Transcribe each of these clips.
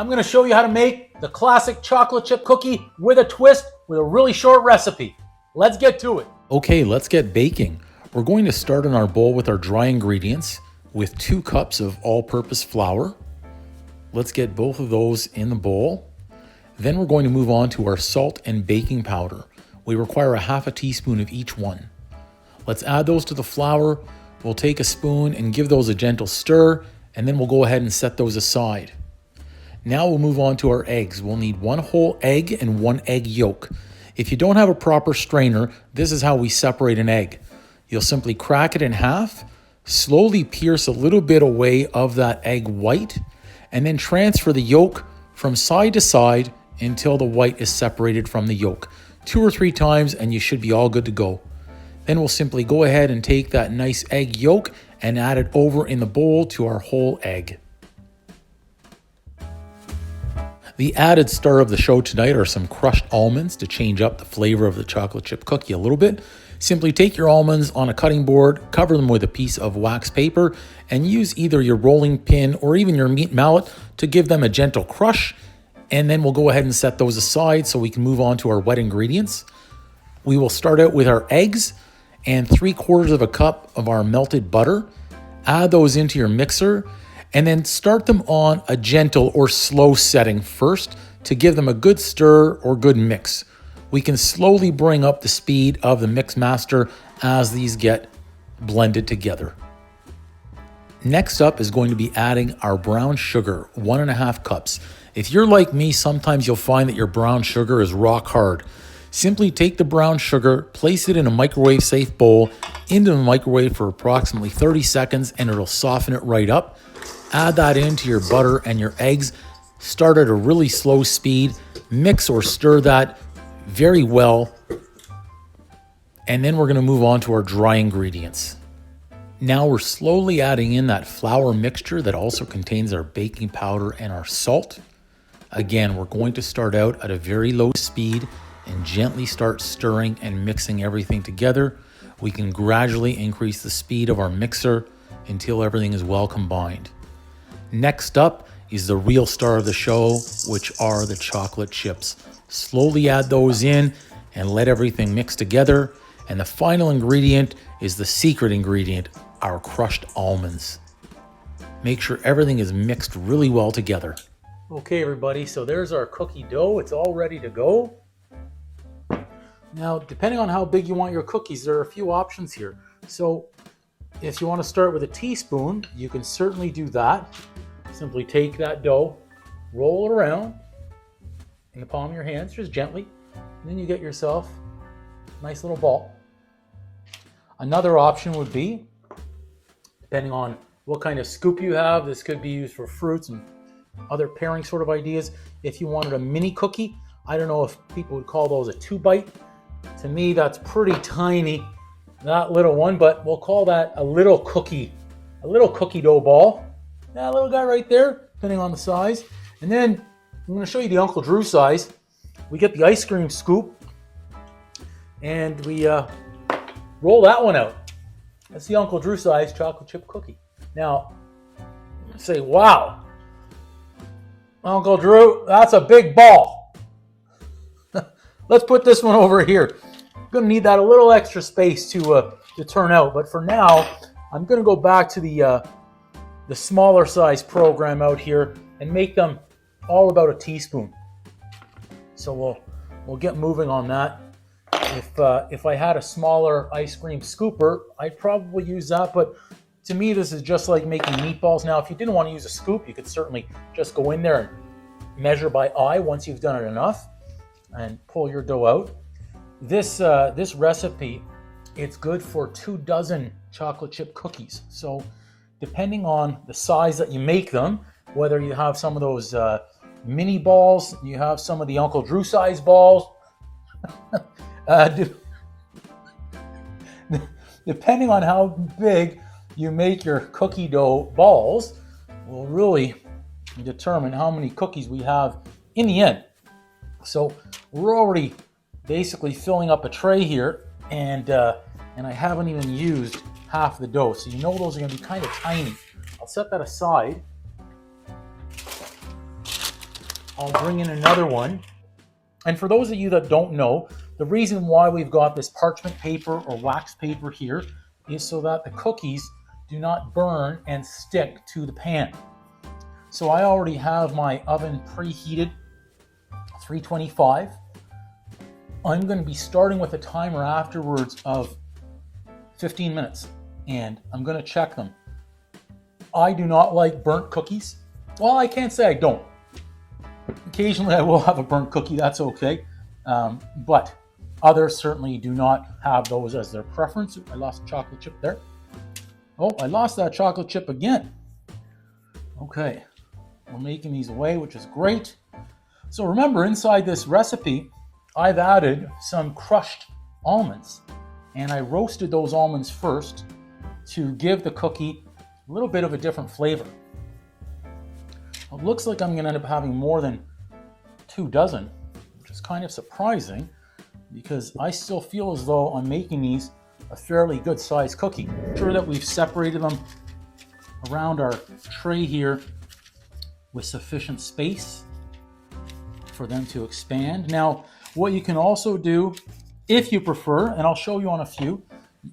I'm going to show you how to make the classic chocolate chip cookie with a twist with a really short recipe. Let's get to it. Okay, let's get baking. We're going to start in our bowl with our dry ingredients with 2 cups of all-purpose flour. Let's get both of those in the bowl. Then we're going to move on to our salt and baking powder. We require a half a teaspoon of each one. Let's add those to the flour. We'll take a spoon and give those a gentle stir, and then we'll go ahead and set those aside. Now we'll move on to our eggs. We'll need 1 whole egg and 1 egg yolk. If you don't have a proper strainer, this is how we separate an egg. You'll simply crack it in half, slowly pierce a little bit away of that egg white, and then transfer the yolk from side to side until the white is separated from the yolk. 2 or 3 times and you should be all good to go. Then we'll simply go ahead and take that nice egg yolk and add it over in the bowl to our whole egg. The added star of the show tonight are some crushed almonds to change up the flavor of the chocolate chip cookie a little bit. Simply take your almonds on a cutting board, cover them with a piece of wax paper, and use either your rolling pin or even your meat mallet to give them a gentle crush. And then we'll go ahead and set those aside so we can move on to our wet ingredients. We will start out with our eggs and 3/4 of a cup of our melted butter. Add those into your mixer and then start them on a gentle or slow setting first to give them a good stir or good mix. We can slowly bring up the speed of the mix master as these get blended together. Next up is going to be adding our brown sugar, 1.5 cups. If you're like me, sometimes you'll find that your brown sugar is rock hard. Simply take the brown sugar, place it in a microwave safe bowl into the microwave for approximately 30 seconds and it'll soften it right up. Add that into your butter and your eggs. Start at a really slow speed. Mix or stir that very well. And then we're going to move on to our dry ingredients. Now we're slowly adding in that flour mixture that also contains our baking powder and our salt. Again, we're going to start out at a very low speed and gently start stirring and mixing everything together. We can gradually increase the speed of our mixer until everything is well combined. Next up is the real star of the show, which are the chocolate chips. Slowly add those in and let everything mix together. And the final ingredient is the secret ingredient, our crushed almonds. Make sure everything is mixed really well together. Okay, everybody, so there's our cookie dough. It's all ready to go. Now, depending on how big you want your cookies, there are a few options here. So if you want to start with a teaspoon, you can certainly do that. Simply take that dough, roll it around in the palm of your hands, just gently, and then you get yourself a nice little ball. Another option would be, depending on what kind of scoop you have, this could be used for fruits and other pairing sort of ideas. If you wanted a mini cookie, I don't know if people would call those a 2-bite. To me, that's pretty tiny, that little one, but we'll call that a little cookie dough ball. That little guy right there, depending on the size. And then I'm going to show you the Uncle Drew size. We get the ice cream scoop and we roll that one out. That's the Uncle Drew size chocolate chip cookie. Now, say, wow, Uncle Drew, that's a big ball. Let's put this one over here. I'm going to need that a little extra space to turn out. But for now, I'm going to go back to the smaller size program out here and make them all about a teaspoon. So we'll get moving on that. If I had a smaller ice cream scooper, I'd probably use that, but to me this is just like making meatballs. Now if you didn't want to use a scoop, you could certainly just go in there and measure by eye once you've done it enough and pull your dough out. This recipe, it's good for 24 chocolate chip cookies. So depending on the size that you make them, whether you have some of those mini balls, you have some of the Uncle Drew size balls, depending on how big you make your cookie dough balls, will really determine how many cookies we have in the end. So we're already basically filling up a tray here, and I haven't even used half the dough, so you know those are going to be kind of tiny. I'll set that aside. I'll bring in another one. And for those of you that don't know, the reason why we've got this parchment paper or wax paper here is so that the cookies do not burn and stick to the pan. So I already have my oven preheated, 325. I'm going to be starting with a timer afterwards of 15 minutes, and I'm going to check them. I do not like burnt cookies. Well, I can't say I don't. Occasionally I will have a burnt cookie, that's okay. But others certainly do not have those as their preference. I lost a chocolate chip there. Oh, I lost that chocolate chip again. Okay, we're making these away, which is great. So remember, inside this recipe, I've added some crushed almonds. And I roasted those almonds first to give the cookie a little bit of a different flavor. It looks like I'm going to end up having more than 2 dozen, which is kind of surprising because I still feel as though I'm making these a fairly good sized cookie. I'm sure that we've separated them around our tray here with sufficient space for them to expand. Now, what you can also do, if you prefer, and I'll show you on a few,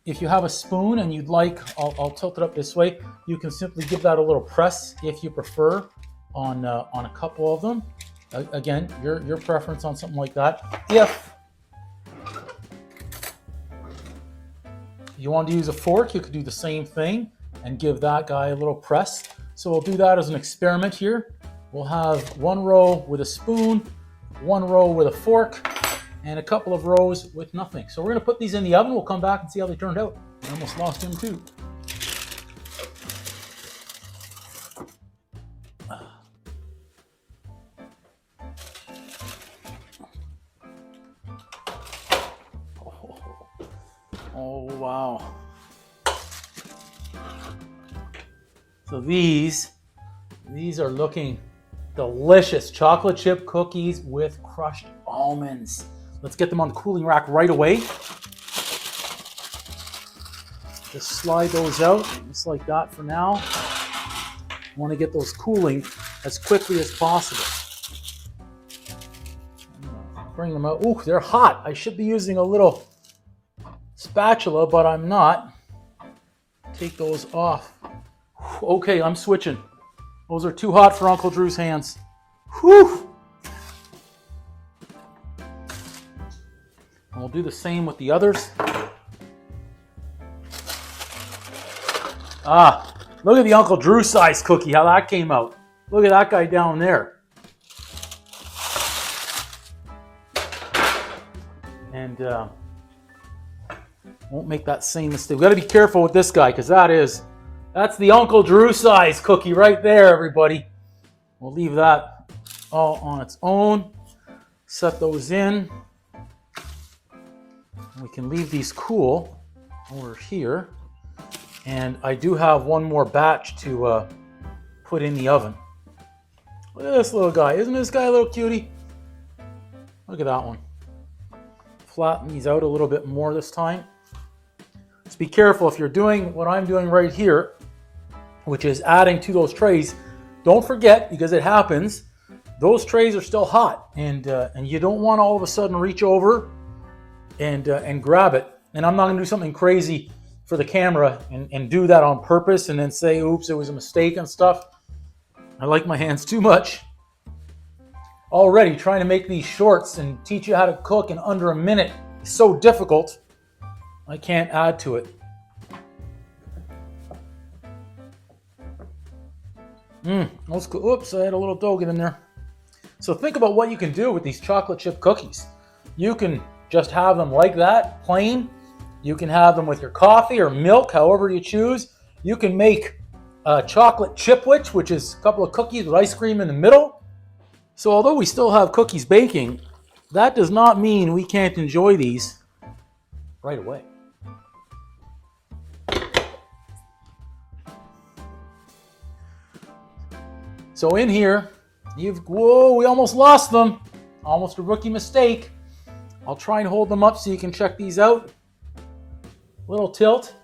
if you have a spoon and you'd like, I'll tilt it up this way, you can simply give that a little press if you prefer on a couple of them. Again, your preference on something like that. If you want to use a fork, you could do the same thing and give that guy a little press. So we'll do that as an experiment here. We'll have one row with a spoon, one row with a fork, and a couple of rows with nothing. So we're going to put these in the oven. We'll come back and see how they turned out. I almost lost him too. Oh, wow. So these are looking delicious. Chocolate chip cookies with crushed almonds. Let's get them on the cooling rack right away. Just slide those out, just like that for now. I want to get those cooling as quickly as possible. Bring them out. Ooh, they're hot. I should be using a little spatula, but I'm not. Take those off. Okay, I'm switching. Those are too hot for Uncle Drew's hands. Whew! I'll do the same with the others. Ah, look at the Uncle Drew size cookie, how that came out. Look at that guy down there. And won't make that same mistake. We've got to be careful with this guy because that's the Uncle Drew size cookie right there, everybody. We'll leave that all on its own. Set those in. We can leave these cool over here. And I do have one more batch to put in the oven. Look at this little guy. Isn't this guy a little cutie? Look at that one. Flatten these out a little bit more this time. Just be careful if you're doing what I'm doing right here, which is adding to those trays. Don't forget, because it happens, those trays are still hot, and you don't want to all of a sudden reach over and grab it. And I'm not going to do something crazy for the camera and do that on purpose and then say, oops, it was a mistake and stuff. I like my hands too much. Already trying to make these shorts and teach you how to cook in under a minute is so difficult. I can't add to it. That's cool. Oops, I had a little dough get in there. So think about what you can do with these chocolate chip cookies. You can just have them like that, plain. You can have them with your coffee or milk, however you choose. You can make a chocolate chipwich, which is a couple of cookies with ice cream in the middle. So although we still have cookies baking, that does not mean we can't enjoy these right away. So in here, whoa, we almost lost them. Almost a rookie mistake. I'll try and hold them up so you can check these out. Little tilt.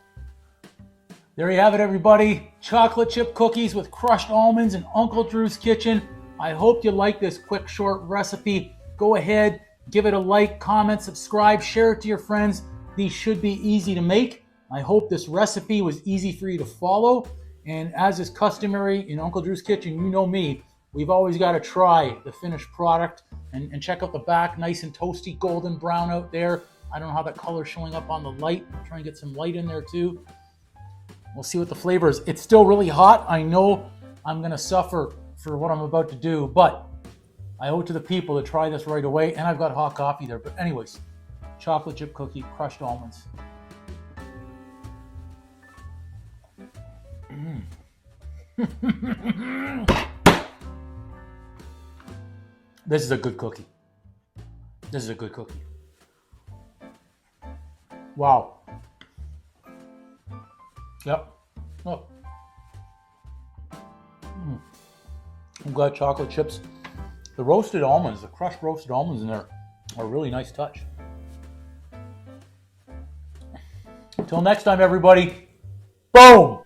There you have it, everybody. Chocolate chip cookies with crushed almonds in Uncle Drew's kitchen. I hope you like this quick, short recipe. Go ahead, give it a like, comment, subscribe, share it to your friends. These should be easy to make. I hope this recipe was easy for you to follow. And as is customary in Uncle Drew's kitchen, you know me, we've always got to try the finished product and check out the back, nice and toasty, golden brown out there. I don't know how that color's showing up on the light. I'm trying to get some light in there too. We'll see what the flavor is. It's still really hot. I know I'm going to suffer for what I'm about to do, but I owe it to the people to try this right away. And I've got hot coffee there. But anyways, chocolate chip cookie, crushed almonds. This is a good cookie. This is a good cookie. Wow. Yep. Oh. I've got chocolate chips. The roasted almonds, the crushed roasted almonds in there are a really nice touch. Until next time, everybody. Boom!